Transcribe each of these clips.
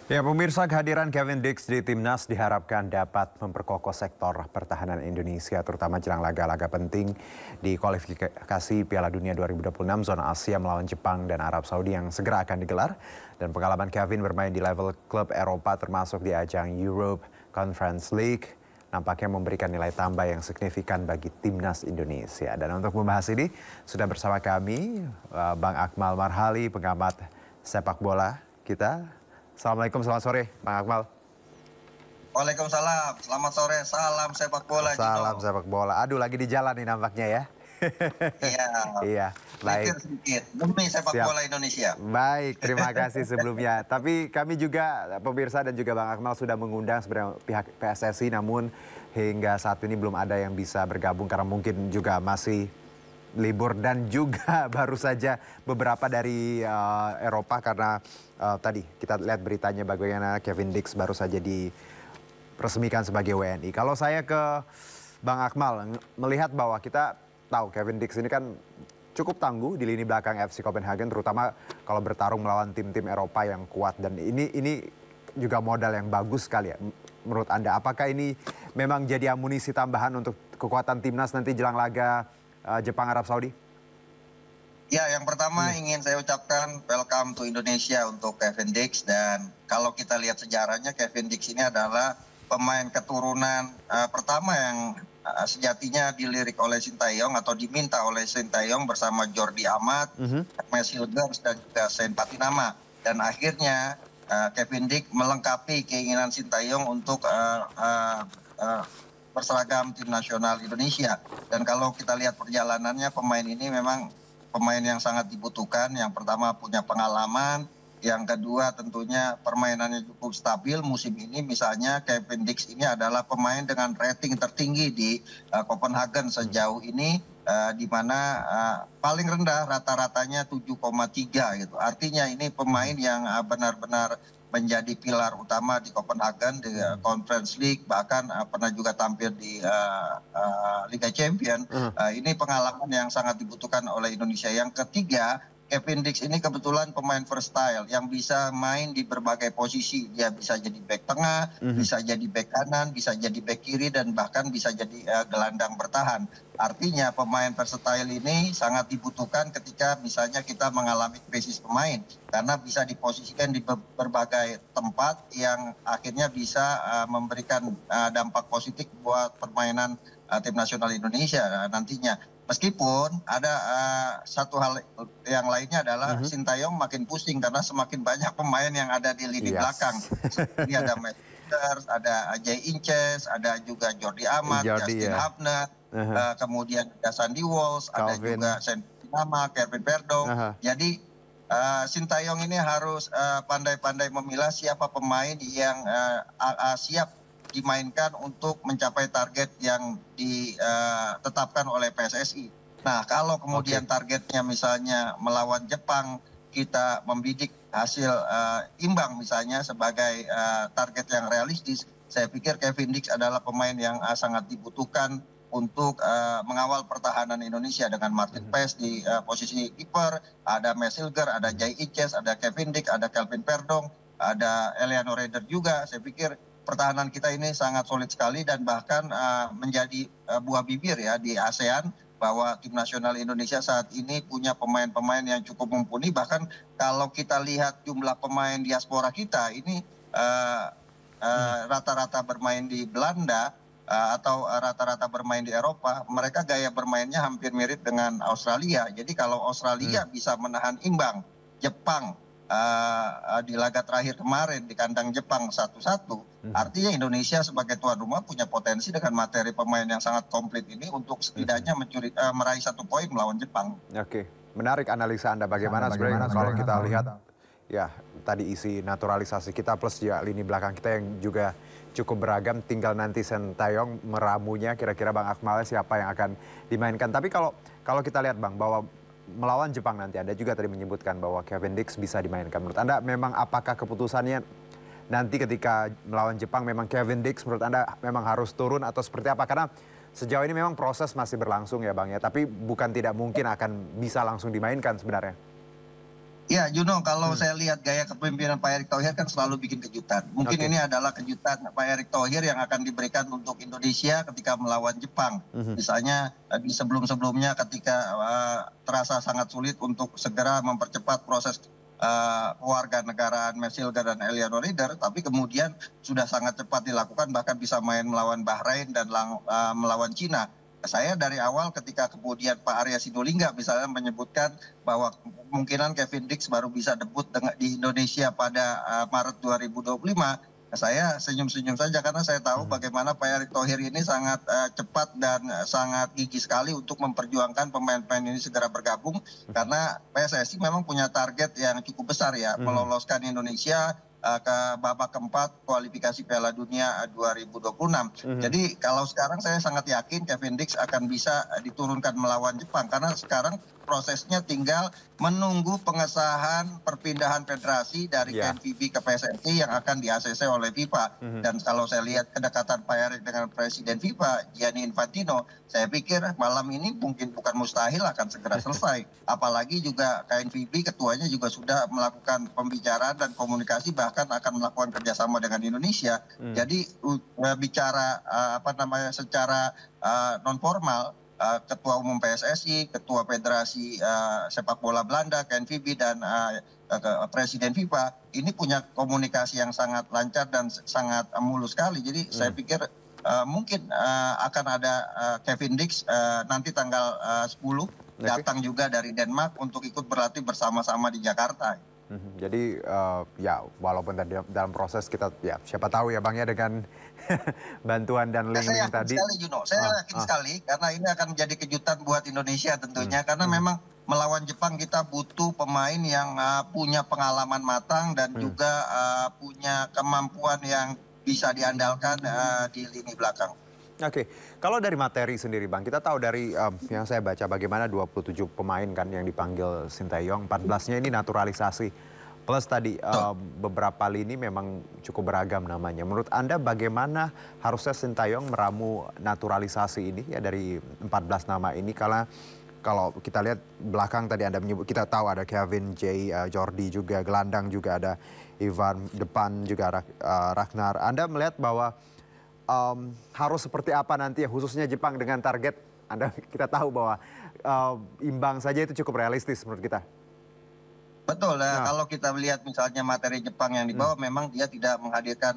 Ya, pemirsa, kehadiran Kevin Dix di timnas diharapkan dapat memperkokoh sektor pertahanan Indonesia, terutama jelang laga-laga penting di kualifikasi Piala Dunia 2026 zona Asia melawan Jepang dan Arab Saudi yang segera akan digelar. Dan pengalaman Kevin bermain di level klub Eropa termasuk di ajang Europe Conference League nampaknya memberikan nilai tambah yang signifikan bagi timnas Indonesia. Dan untuk membahas ini sudah bersama kami Bang Akmal Marhali, pengamat sepak bola kita. Assalamualaikum, selamat sore Bang Akmal. Waalaikumsalam, selamat sore, salam sepak bola. Salam sepak bola. Aduh, lagi di jalan nih nampaknya ya. Iya, Iya, baik. sedikit demi sepak Siap. bola Indonesia. Baik, terima kasih sebelumnya. Tapi kami juga, pemirsa dan juga Bang Akmal sudah mengundang sebenarnya pihak PSSI, namun hingga saat ini belum ada yang bisa bergabung karena mungkin juga masih libur dan juga baru saja beberapa dari Eropa karena tadi kita lihat beritanya bagaimana Kevin Dix baru saja diresmikan sebagai WNI. Kalau saya ke Bang Akmal melihat bahwa kita tahu Kevin Dix ini kan cukup tangguh di lini belakang FC Copenhagen, terutama kalau bertarung melawan tim-tim Eropa yang kuat, dan ini juga modal yang bagus sekali ya. Menurut Anda, apakah ini memang jadi amunisi tambahan untuk kekuatan timnas nanti jelang laga Jepang Arab Saudi? Ya, yang pertama ingin saya ucapkan welcome to Indonesia untuk Kevin Dix. Dan kalau kita lihat sejarahnya, Kevin Dix ini adalah pemain keturunan pertama yang sejatinya dilirik oleh Sintayong atau diminta oleh Sintayong bersama Jordi Amat, Mes Hilgers dan juga Saint Patinama. Dan akhirnya Kevin Dix melengkapi keinginan Sintayong untuk berseragam tim nasional Indonesia. Dan kalau kita lihat perjalanannya, pemain ini memang pemain yang sangat dibutuhkan. Yang pertama punya pengalaman, yang kedua tentunya permainannya cukup stabil. Musim ini misalnya Kevin Dix ini adalah pemain dengan rating tertinggi di Copenhagen sejauh ini, di mana paling rendah rata-ratanya 7,3 gitu. Artinya ini pemain yang benar-benar menjadi pilar utama di Copenhagen, di Conference League, bahkan pernah juga tampil di Liga Champion. Ini pengalaman yang sangat dibutuhkan oleh Indonesia. Yang ketiga, Kevin Dix ini kebetulan pemain versatile yang bisa main di berbagai posisi. Dia bisa jadi back tengah, bisa jadi back kanan, bisa jadi back kiri, dan bahkan bisa jadi gelandang bertahan. Artinya pemain versatile ini sangat dibutuhkan ketika misalnya kita mengalami krisis pemain, karena bisa diposisikan di berbagai tempat yang akhirnya bisa memberikan dampak positif buat permainan tim nasional Indonesia nantinya. Meskipun ada satu hal yang lainnya adalah Sintayong makin pusing karena semakin banyak pemain yang ada di lini belakang. Ini ada Mesters, ada Ajay Inces, ada juga Jordi Amat, Justin Hubner, kemudian ada Sandy Walsh, ada juga Saint Patinama, Kevin Perdong. Jadi Sintayong ini harus pandai-pandai memilah siapa pemain yang siap dimainkan untuk mencapai target yang ditetapkan oleh PSSI. Nah, kalau kemudian targetnya misalnya melawan Jepang, kita membidik hasil imbang misalnya sebagai target yang realistis, saya pikir Kevin Dix adalah pemain yang sangat dibutuhkan untuk mengawal pertahanan Indonesia dengan Martin Paes di posisi kiper, ada Mes Hilger, ada Jay Ices, ada Kevin Dix, ada Kelvin Perdong, ada Eleanor Reder juga. Saya pikir pertahanan kita ini sangat solid sekali dan bahkan menjadi buah bibir ya di ASEAN bahwa tim nasional Indonesia saat ini punya pemain-pemain yang cukup mumpuni. Bahkan kalau kita lihat jumlah pemain diaspora kita ini rata-rata bermain di Belanda atau rata-rata bermain di Eropa, mereka gaya bermainnya hampir mirip dengan Australia. Jadi kalau Australia bisa menahan imbang Jepang di laga terakhir kemarin di kandang Jepang 1-1, artinya Indonesia sebagai tuan rumah punya potensi dengan materi pemain yang sangat komplit ini untuk setidaknya meraih 1 poin melawan Jepang. Oke, menarik analisa Anda. Bagaimana sebenarnya kalau kita lihat ya tadi isi naturalisasi kita plus ya lini belakang kita yang juga cukup beragam, tinggal nanti Sintayong meramunya kira-kira Bang Akmal siapa yang akan dimainkan. Tapi kalau kita lihat Bang bahwa melawan Jepang nanti, Anda juga tadi menyebutkan bahwa Kevin Dix bisa dimainkan. Menurut Anda memang apakah keputusannya nanti ketika melawan Jepang memang Kevin Dix menurut Anda memang harus turun atau seperti apa? Karena sejauh ini memang proses masih berlangsung ya Bang ya, tapi bukan tidak mungkin akan bisa langsung dimainkan sebenarnya. Ya, Juno, kalau saya lihat gaya kepemimpinan Pak Erick Thohir kan selalu bikin kejutan. Mungkin ini adalah kejutan Pak Erick Thohir yang akan diberikan untuk Indonesia ketika melawan Jepang. Misalnya di sebelum-sebelumnya ketika terasa sangat sulit untuk segera mempercepat proses kewarganegaraan Messilga dan Eleanor Rieder, tapi kemudian sudah sangat cepat dilakukan, bahkan bisa main melawan Bahrain dan melawan Cina. Saya dari awal ketika kemudian Pak Arya Sinulinga misalnya menyebutkan bahwa kemungkinan Kevin Dix baru bisa debut di Indonesia pada Maret 2025, saya senyum-senyum saja karena saya tahu bagaimana Pak Erick Thohir ini sangat cepat dan sangat gigih sekali untuk memperjuangkan pemain-pemain ini segera bergabung, karena PSSI memang punya target yang cukup besar ya, meloloskan Indonesia ke babak keempat kualifikasi Piala Dunia 2026. Jadi kalau sekarang saya sangat yakin Kevin Dix akan bisa diturunkan melawan Jepang, karena sekarang prosesnya tinggal menunggu pengesahan perpindahan federasi dari KNVB ke PSSI yang akan di-ACC oleh FIFA. Dan kalau saya lihat kedekatan Pak Erick dengan Presiden FIFA, Gianni Infantino, saya pikir malam ini mungkin bukan mustahil akan segera selesai. Apalagi juga KNVB ketuanya juga sudah melakukan pembicaraan dan komunikasi, bahkan akan melakukan kerjasama dengan Indonesia. Jadi bicara secara non formal, Ketua Umum PSSI, Ketua Federasi Sepak Bola Belanda, KNVB, dan Presiden FIFA ini punya komunikasi yang sangat lancar dan sangat mulus sekali. Jadi saya pikir mungkin akan ada Kevin Dix nanti tanggal 10 datang juga dari Denmark untuk ikut berlatih bersama-sama di Jakarta. Jadi ya walaupun tadi dalam proses kita ya siapa tahu ya Bang ya dengan bantuan dan link-link tadi. Saya yakin sekali Juno, saya yakin sekali karena ini akan menjadi kejutan buat Indonesia tentunya, karena memang melawan Jepang kita butuh pemain yang punya pengalaman matang dan juga punya kemampuan yang bisa diandalkan di lini belakang. Oke, kalau dari materi sendiri Bang, kita tahu dari yang saya baca bagaimana 27 pemain kan yang dipanggil Sinteyong, 14-nya ini naturalisasi. Plus tadi beberapa lini memang cukup beragam namanya. Menurut Anda bagaimana harusnya Sinteyong meramu naturalisasi ini ya dari 14 nama ini? Karena kalau kita lihat belakang tadi Anda menyebut, kita tahu ada Kevin J, Jordi juga, gelandang juga ada Ivan, depan juga Ragnar. Anda melihat bahwa harus seperti apa nanti ya khususnya Jepang dengan target kita tahu bahwa imbang saja itu cukup realistis menurut kita. Betul, kalau kita melihat misalnya materi Jepang yang dibawa, memang dia tidak menghadirkan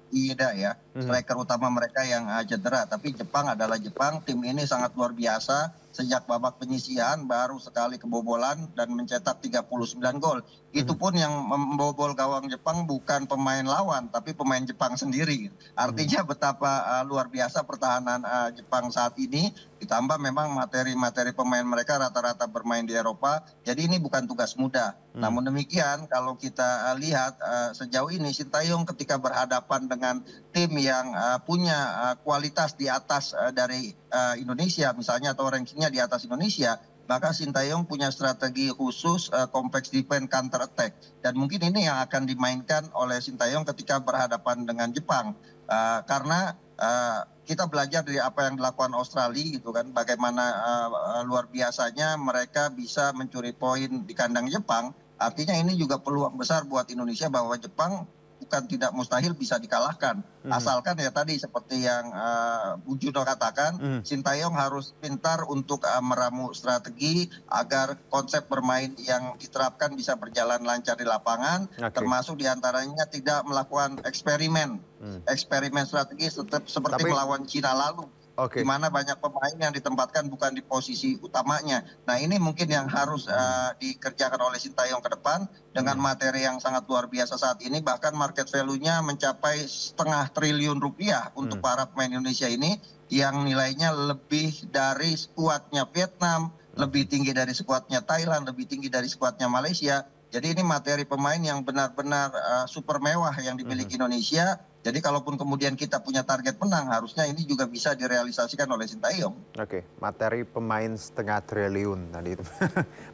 Iida ya, striker utama mereka yang cedera. Tapi Jepang adalah Jepang, tim ini sangat luar biasa. Sejak babak penyisihan baru sekali kebobolan dan mencetak 39 gol. Itu pun yang membobol gawang Jepang bukan pemain lawan, tapi pemain Jepang sendiri. Artinya betapa luar biasa pertahanan Jepang saat ini. Ditambah memang materi-materi pemain mereka rata-rata bermain di Eropa. Jadi ini bukan tugas mudah. Namun demikian kalau kita lihat sejauh ini Sinteyong ketika berhadapan dengan tim yang punya kualitas di atas dari Indonesia misalnya, atau rankingnya di atas Indonesia, maka Sinteyong punya strategi khusus kompleks defense counter attack, dan mungkin ini yang akan dimainkan oleh Sinteyong ketika berhadapan dengan Jepang, karena kita belajar dari apa yang dilakukan Australia gitu kan, bagaimana luar biasanya mereka bisa mencuri poin di kandang Jepang. Artinya ini juga peluang besar buat Indonesia bahwa Jepang bukan tidak mustahil bisa dikalahkan. Asalkan ya tadi seperti yang Bu Juno katakan, Sinteyong harus pintar untuk meramu strategi agar konsep bermain yang diterapkan bisa berjalan lancar di lapangan, termasuk diantaranya tidak melakukan eksperimen strategi seperti melawan Cina lalu. Di mana banyak pemain yang ditempatkan bukan di posisi utamanya. Nah ini mungkin yang harus dikerjakan oleh Sinteyong ke depan dengan materi yang sangat luar biasa saat ini. Bahkan market value-nya mencapai setengah triliun rupiah untuk para pemain Indonesia ini, yang nilainya lebih dari skuadnya Vietnam, lebih tinggi dari skuadnya Thailand, lebih tinggi dari skuadnya Malaysia. Jadi ini materi pemain yang benar-benar super mewah yang dimiliki Indonesia. Jadi kalaupun kemudian kita punya target menang, harusnya ini juga bisa direalisasikan oleh Sinteyong. Oke, materi pemain setengah triliun tadi itu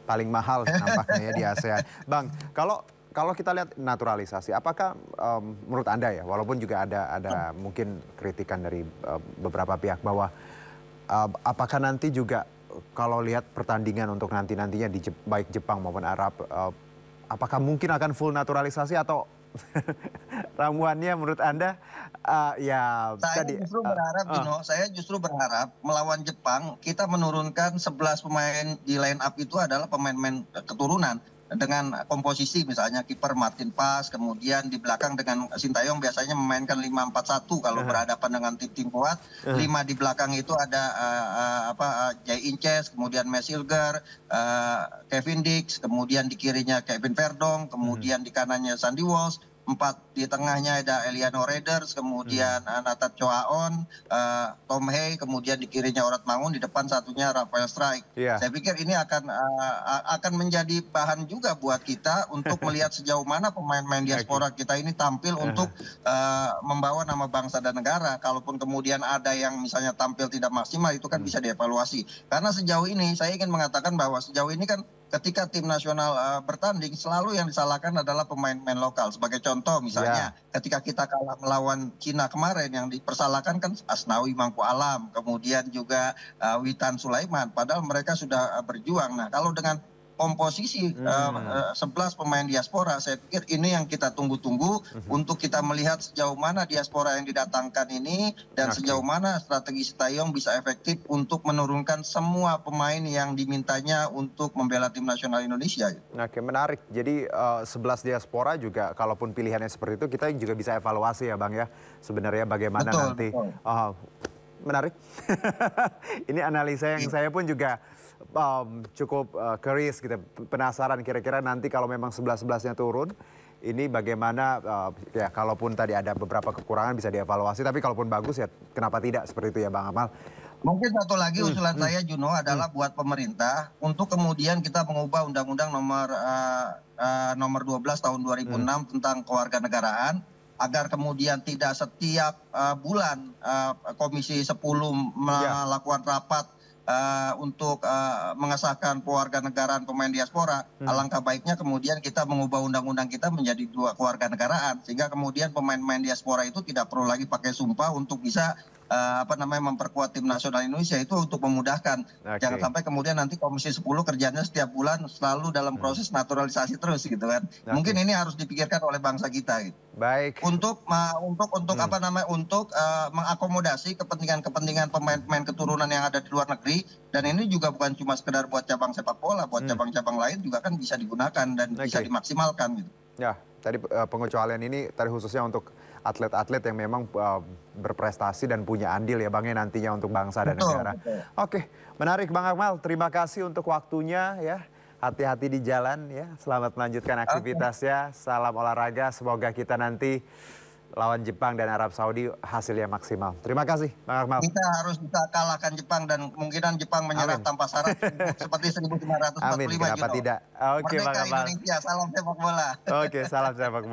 paling mahal nampaknya ya di ASEAN. Bang, kalau kita lihat naturalisasi, apakah menurut Anda ya, walaupun juga ada mungkin kritikan dari beberapa pihak bahwa apakah nanti juga kalau lihat pertandingan untuk nantinya di baik Jepang maupun Arab, apakah mungkin akan full naturalisasi atau ramuannya menurut Anda ya tadi Saya justru berharap melawan Jepang kita menurunkan 11 pemain di line up itu adalah pemain-pemain keturunan dengan komposisi misalnya kiper Martin Paes, kemudian di belakang dengan Sintayong biasanya memainkan 5-4-1 kalau berhadapan dengan tim-tim kuat. 5 di belakang itu ada Jay Inces, kemudian Mesilger, Kevin Dix, kemudian di kirinya Kevin Verdong, kemudian di kanannya Sandy Walsh. 4 di tengahnya ada Eliano Raiders, kemudian Nathan Choaon, Tom Hay, kemudian di kirinya Orat Mangun, di depan satunya Rafael Strike. Saya pikir ini akan menjadi bahan juga buat kita untuk melihat sejauh mana pemain-pemain diaspora kita ini tampil untuk membawa nama bangsa dan negara. Kalaupun kemudian ada yang misalnya tampil tidak maksimal, itu kan bisa dievaluasi. Karena sejauh ini saya ingin mengatakan bahwa sejauh ini kan ketika tim nasional bertanding selalu yang disalahkan adalah pemain-pemain lokal. Sebagai contoh misalnya ketika kita kalah melawan Cina kemarin yang dipersalahkan kan Asnawi Mangku Alam, kemudian juga Witan Sulaiman, padahal mereka sudah berjuang. Nah kalau dengan komposisi 11 pemain diaspora, saya pikir ini yang kita tunggu-tunggu untuk kita melihat sejauh mana diaspora yang didatangkan ini dan sejauh mana strategi Sintayong bisa efektif untuk menurunkan semua pemain yang dimintanya untuk membela tim nasional Indonesia. Oke, menarik. Jadi 11 diaspora juga kalaupun pilihannya seperti itu kita juga bisa evaluasi ya Bang ya. Sebenarnya bagaimana nanti. Menarik. Ini analisa yang saya pun juga cukup curious gitu, penasaran kira-kira nanti kalau memang 11-11-nya turun, ini bagaimana ya kalaupun tadi ada beberapa kekurangan bisa dievaluasi, tapi kalaupun bagus ya kenapa tidak seperti itu ya Bang Akmal. Mungkin satu lagi usulan saya Juno adalah buat pemerintah untuk kemudian kita mengubah Undang-Undang nomor 12 tahun 2006 tentang kewarganegaraan agar kemudian tidak setiap bulan Komisi 10 melakukan rapat untuk mengesahkan kewarganegaraan pemain diaspora. Alangkah baiknya kemudian kita mengubah undang-undang kita menjadi 2 kewarganegaraan sehingga kemudian pemain-pemain diaspora itu tidak perlu lagi pakai sumpah untuk bisa memperkuat tim nasional Indonesia, itu untuk memudahkan. Jangan sampai kemudian nanti Komisi 10 kerjanya setiap bulan selalu dalam proses naturalisasi terus gitu kan. Mungkin ini harus dipikirkan oleh bangsa kita gitu. Baik. Untuk mengakomodasi kepentingan-kepentingan pemain-pemain keturunan yang ada di luar negeri, dan ini juga bukan cuma sekedar buat cabang sepak bola, buat cabang-cabang lain juga kan bisa digunakan dan bisa dimaksimalkan gitu. Ya, tadi pengecualian ini tadi khususnya untuk atlet-atlet yang memang berprestasi dan punya andil ya Bang ya nantinya untuk bangsa dan negara. Oke, menarik Bang Akmal. Terima kasih untuk waktunya ya. Hati-hati di jalan ya. Selamat melanjutkan aktivitasnya. Salam olahraga. Semoga kita nanti lawan Jepang dan Arab Saudi hasilnya maksimal. Terima kasih Bang Akmal. Kita harus bisa kalahkan Jepang dan kemungkinan Jepang menyerah tanpa syarat seperti 1945. Amin, kenapa tidak? Oke Bang Akmal. Indonesia, salam sepak bola. Oke, salam sepak bola.